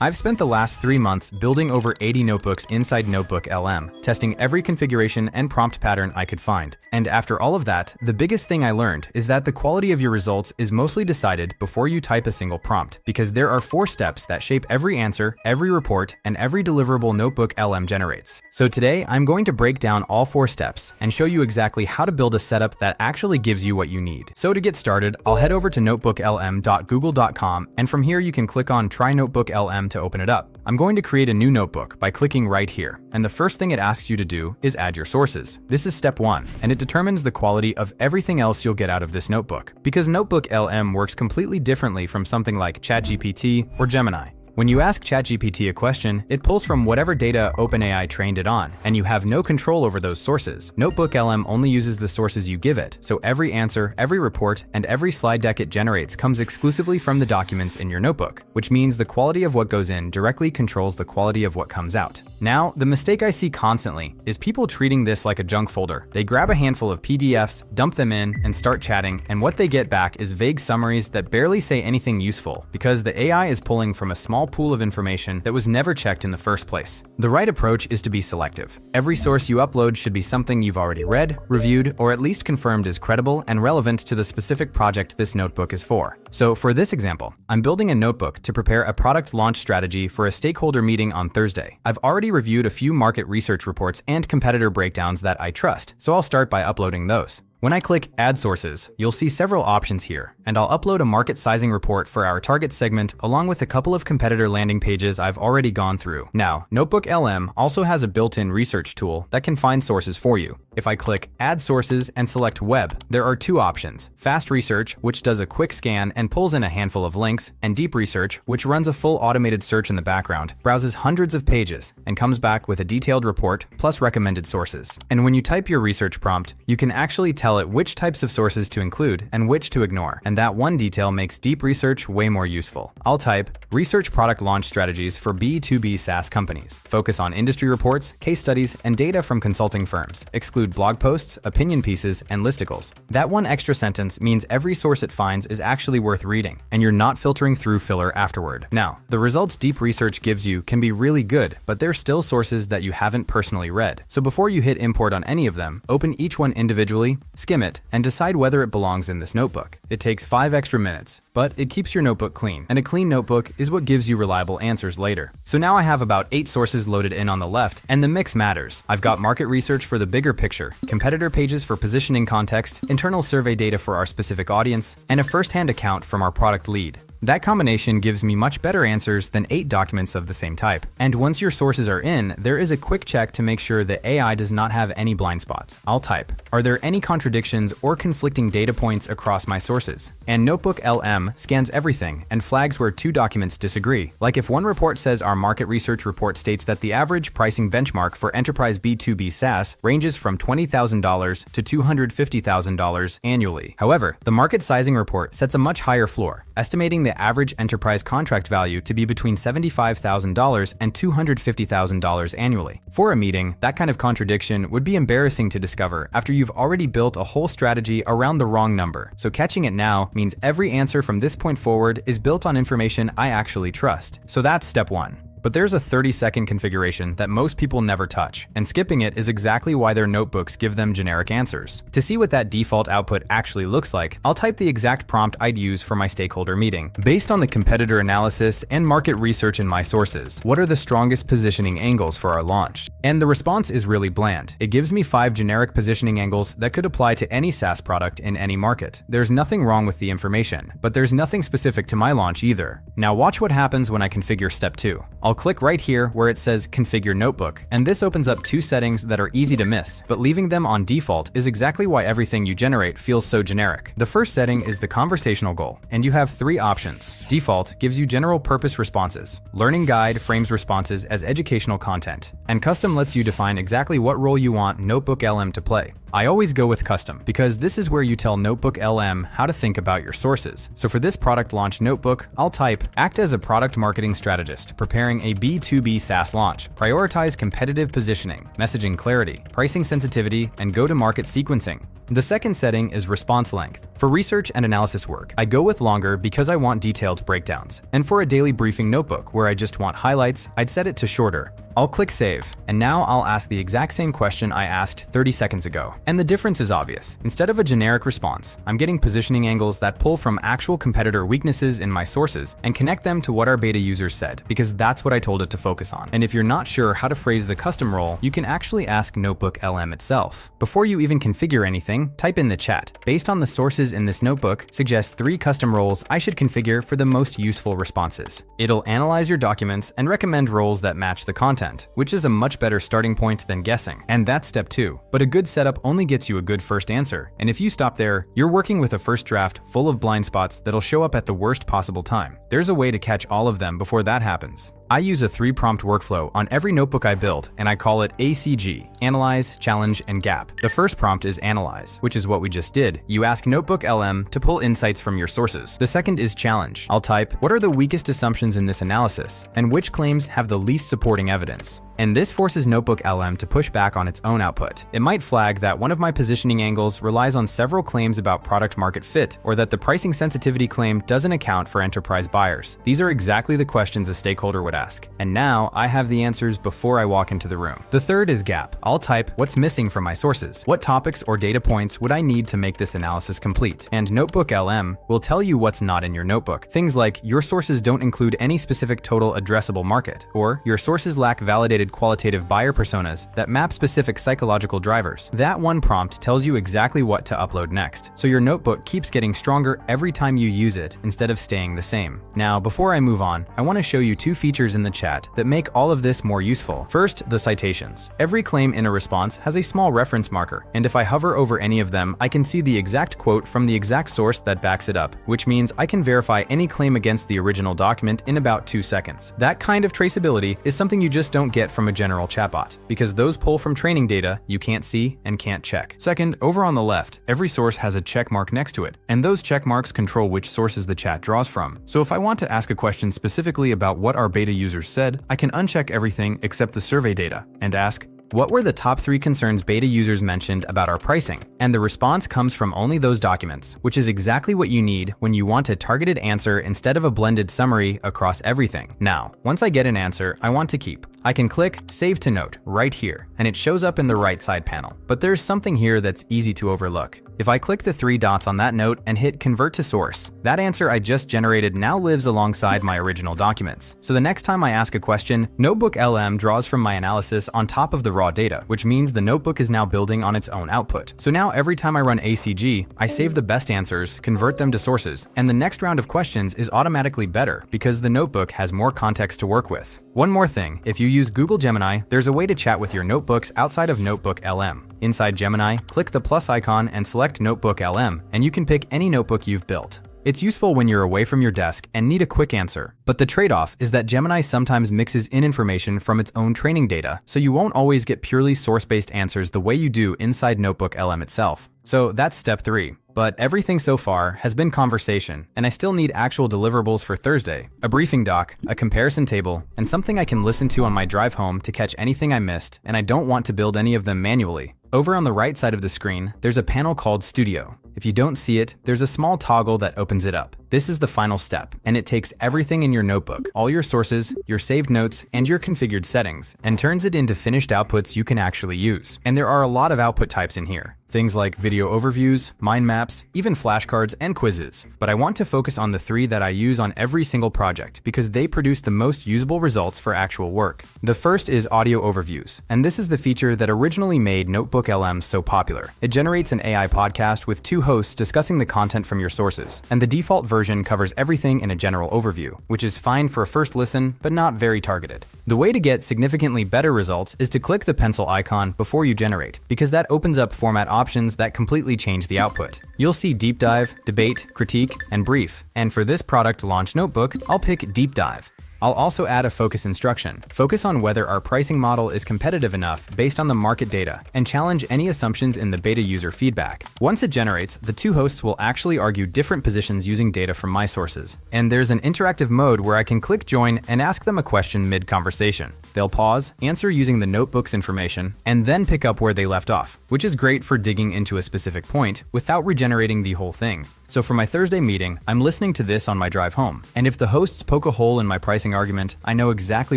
I've spent the last 3 months building over 80 notebooks inside NotebookLM, testing every configuration and prompt pattern I could find. And after all of that, the biggest thing I learned is that the quality of your results is mostly decided before you type a single prompt, because there are 4 steps that shape every answer, every report, and every deliverable NotebookLM generates. So today, I'm going to break down all 4 steps and show you exactly how to build a setup that actually gives you what you need. So to get started, I'll head over to notebooklm.google.com, and from here you can click on Try NotebookLM to open it up. I'm going to create a new notebook by clicking right here, and the first thing it asks you to do is add your sources. This is step 1, and it determines the quality of everything else you'll get out of this notebook, because NotebookLM works completely differently from something like ChatGPT or Gemini. When you ask ChatGPT a question, it pulls from whatever data OpenAI trained it on, and you have no control over those sources. NotebookLM only uses the sources you give it, so every answer, every report, and every slide deck it generates comes exclusively from the documents in your notebook, which means the quality of what goes in directly controls the quality of what comes out. Now, the mistake I see constantly is people treating this like a junk folder. They grab a handful of PDFs, dump them in, and start chatting, and what they get back is vague summaries that barely say anything useful, because the AI is pulling from a small pool of information that was never checked in the first place. The right approach is to be selective. Every source you upload should be something you've already read, reviewed, or at least confirmed is credible and relevant to the specific project this notebook is for. So for this example, I'm building a notebook to prepare a product launch strategy for a stakeholder meeting on Thursday. I've already reviewed a few market research reports and competitor breakdowns that I trust, so I'll start by uploading those. When I click Add Sources, you'll see several options here, and I'll upload a market sizing report for our target segment along with a couple of competitor landing pages I've already gone through. Now, NotebookLM also has a built-in research tool that can find sources for you. If I click Add Sources and select Web, there are 2 options: Fast Research, which does a quick scan and pulls in a handful of links, and Deep Research, which runs a full automated search in the background, browses hundreds of pages, and comes back with a detailed report plus recommended sources. And when you type your research prompt, you can actually tell it which types of sources to include and which to ignore, and that one detail makes deep research way more useful. I'll type Research Product Launch Strategies for B2B SaaS Companies. Focus on industry reports, case studies, and data from consulting firms. Exclude blog posts, opinion pieces, and listicles. That one extra sentence means every source it finds is actually worth reading, and you're not filtering through filler afterward. Now, the results deep research gives you can be really good, but they're still sources that you haven't personally read. So before you hit import on any of them, open each one individually, skim it, and decide whether it belongs in this notebook. It takes 5 extra minutes, but it keeps your notebook clean, and a clean notebook is what gives you reliable answers later. So now I have about 8 sources loaded in on the left, and the mix matters. I've got market research for the bigger picture, competitor pages for positioning context, internal survey data for our specific audience, and a first-hand account from our product lead. That combination gives me much better answers than 8 documents of the same type. And once your sources are in, there is a quick check to make sure the AI does not have any blind spots. I'll type, are there any contradictions or conflicting data points across my sources? And NotebookLM scans everything and flags where 2 documents disagree. Like if one report says our market research report states that the average pricing benchmark for enterprise B2B SaaS ranges from $20,000 to $250,000 annually. However, the market sizing report sets a much higher floor, estimating the average enterprise contract value to be between $75,000 and $250,000 annually. For a meeting, that kind of contradiction would be embarrassing to discover after you've already built a whole strategy around the wrong number. So catching it now means every answer from this point forward is built on information I actually trust. So that's step 1. But there's a 30-second configuration that most people never touch, and skipping it is exactly why their notebooks give them generic answers. To see what that default output actually looks like, I'll type the exact prompt I'd use for my stakeholder meeting. Based on the competitor analysis and market research in my sources, what are the strongest positioning angles for our launch? And the response is really bland. It gives me 5 generic positioning angles that could apply to any SaaS product in any market. There's nothing wrong with the information, but there's nothing specific to my launch either. Now watch what happens when I configure step 2. I'll click right here where it says Configure Notebook, and this opens up 2 settings that are easy to miss, but leaving them on default is exactly why everything you generate feels so generic. The first setting is the conversational goal, and you have 3 options. Default gives you general purpose responses. Learning Guide frames responses as educational content, and Custom lets you define exactly what role you want NotebookLM to play. I always go with custom because this is where you tell NotebookLM how to think about your sources. So for this product launch notebook, I'll type, act as a product marketing strategist, preparing a B2B SaaS launch. Prioritize competitive positioning, messaging clarity, pricing sensitivity, and go-to-market sequencing. The second setting is response length. For research and analysis work, I go with longer because I want detailed breakdowns. And for a daily briefing notebook where I just want highlights, I'd set it to shorter. I'll click save, and now I'll ask the exact same question I asked 30 seconds ago. And the difference is obvious. Instead of a generic response, I'm getting positioning angles that pull from actual competitor weaknesses in my sources and connect them to what our beta users said, because that's what I told it to focus on. And if you're not sure how to phrase the custom role, you can actually ask NotebookLM itself. Before you even configure anything, type in the chat. Based on the sources in this notebook, suggest 3 custom roles I should configure for the most useful responses. It'll analyze your documents and recommend roles that match the content, which is a much better starting point than guessing. And that's step 2. But a good setup only gets you a good first answer. And if you stop there, you're working with a first draft full of blind spots that'll show up at the worst possible time. There's a way to catch all of them before that happens. I use a 3-prompt workflow on every notebook I build, and I call it ACG, Analyze, Challenge, and Gap. The first prompt is Analyze, which is what we just did. You ask NotebookLM to pull insights from your sources. The second is Challenge. I'll type, what are the weakest assumptions in this analysis, and which claims have the least supporting evidence? And this forces NotebookLM to push back on its own output. It might flag that one of my positioning angles relies on several claims about product market fit, or that the pricing sensitivity claim doesn't account for enterprise buyers. These are exactly the questions a stakeholder would ask. And now I have the answers before I walk into the room. The third is Gap. I'll type what's missing from my sources. What topics or data points would I need to make this analysis complete? And NotebookLM will tell you what's not in your notebook. Things like your sources don't include any specific total addressable market, or your sources lack validated qualitative buyer personas that map specific psychological drivers. That one prompt tells you exactly what to upload next, so your notebook keeps getting stronger every time you use it instead of staying the same. Now, before I move on, I want to show you 2 features in the chat that make all of this more useful. First, the citations. Every claim in a response has a small reference marker, and if I hover over any of them, I can see the exact quote from the exact source that backs it up, which means I can verify any claim against the original document in about 2 seconds. That kind of traceability is something you just don't get from a general chatbot, because those pull from training data you can't see and can't check. Second, over on the left, every source has a check mark next to it, and those check marks control which sources the chat draws from. So if I want to ask a question specifically about what our beta users said, I can uncheck everything except the survey data and ask, what were the top 3 concerns beta users mentioned about our pricing? And the response comes from only those documents, which is exactly what you need when you want a targeted answer instead of a blended summary across everything. Now, once I get an answer I want to keep, I can click Save to Note right here, and it shows up in the right side panel. But there's something here that's easy to overlook. If I click the 3 dots on that note and hit Convert to Source, that answer I just generated now lives alongside my original documents. So the next time I ask a question, NotebookLM draws from my analysis on top of the raw data, which means the notebook is now building on its own output. So now every time I run ACG, I save the best answers, convert them to sources, and the next round of questions is automatically better because the notebook has more context to work with. One more thing, if you use Google Gemini, there's a way to chat with your notebooks outside of NotebookLM. Inside Gemini, click the plus icon and select NotebookLM, and you can pick any notebook you've built. It's useful when you're away from your desk and need a quick answer, but the trade-off is that Gemini sometimes mixes in information from its own training data, so you won't always get purely source-based answers the way you do inside NotebookLM itself. So that's step 3. But everything so far has been conversation, and I still need actual deliverables for Thursday. A briefing doc, a comparison table, and something I can listen to on my drive home to catch anything I missed, and I don't want to build any of them manually. Over on the right side of the screen, there's a panel called Studio. If you don't see it, there's a small toggle that opens it up. This is the final step, and it takes everything in your notebook, all your sources, your saved notes, and your configured settings, and turns it into finished outputs you can actually use. And there are a lot of output types in here. Things like video overviews, mind maps, even flashcards and quizzes. But I want to focus on the 3 that I use on every single project because they produce the most usable results for actual work. The first is audio overviews, and this is the feature that originally made NotebookLM so popular. It generates an AI podcast with 2 hosts discussing the content from your sources, and the default version covers everything in a general overview, which is fine for a first listen, but not very targeted. The way to get significantly better results is to click the pencil icon before you generate, because that opens up format options that completely change the output. You'll see Deep Dive, Debate, Critique, and Brief. And for this product launch notebook, I'll pick Deep Dive. I'll also add a focus instruction. Focus on whether our pricing model is competitive enough based on the market data, and challenge any assumptions in the beta user feedback. Once it generates, the two hosts will actually argue different positions using data from my sources. And there's an interactive mode where I can click join and ask them a question mid-conversation. They'll pause, answer using the notebook's information, and then pick up where they left off, which is great for digging into a specific point without regenerating the whole thing. So for my Thursday meeting, I'm listening to this on my drive home, and if the hosts poke a hole in my pricing argument, I know exactly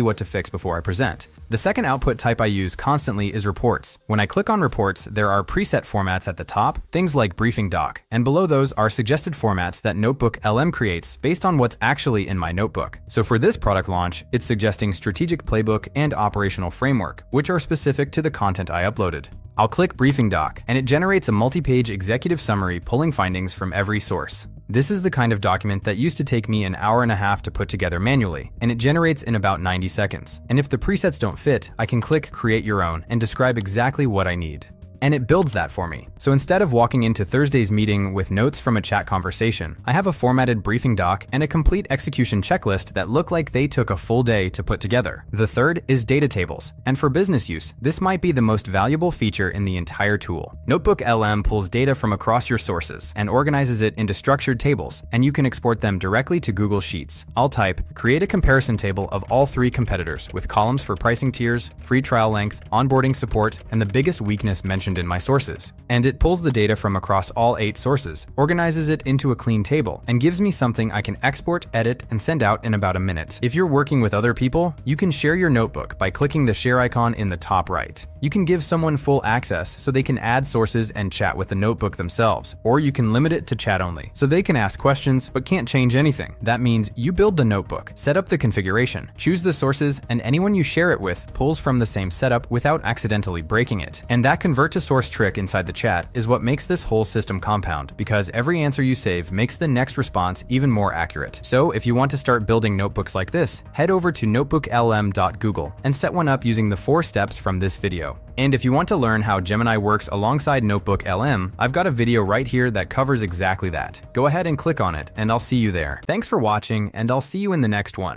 what to fix before I present. The second output type I use constantly is reports. When I click on reports, there are preset formats at the top, things like briefing doc, and below those are suggested formats that NotebookLM creates based on what's actually in my notebook. So for this product launch, it's suggesting strategic playbook and operational framework, which are specific to the content I uploaded. I'll click Briefing Doc, and it generates a multi-page executive summary pulling findings from every source. This is the kind of document that used to take me an hour and a half to put together manually, and it generates in about 90 seconds. And if the presets don't fit, I can click Create Your Own and describe exactly what I need. And it builds that for me. So instead of walking into Thursday's meeting with notes from a chat conversation, I have a formatted briefing doc and a complete execution checklist that look like they took a full day to put together. The third is data tables. And for business use, this might be the most valuable feature in the entire tool. NotebookLM pulls data from across your sources and organizes it into structured tables, and you can export them directly to Google Sheets. I'll type, create a comparison table of all three competitors with columns for pricing tiers, free trial length, onboarding support, and the biggest weakness mentioned in my sources. And it pulls the data from across all 8 sources, organizes it into a clean table, and gives me something I can export, edit, and send out in about a minute. If you're working with other people, you can share your notebook by clicking the share icon in the top right. You can give someone full access so they can add sources and chat with the notebook themselves, or you can limit it to chat only, so they can ask questions but can't change anything. That means you build the notebook, set up the configuration, choose the sources, and anyone you share it with pulls from the same setup without accidentally breaking it. And that convert to source trick inside the chat is what makes this whole system compound, because every answer you save makes the next response even more accurate. So if you want to start building notebooks like this, head over to notebooklm.google and set one up using the 4 steps from this video. And if you want to learn how Gemini works alongside NotebookLM, I've got a video right here that covers exactly that. Go ahead and click on it, and I'll see you there. Thanks for watching, and I'll see you in the next one.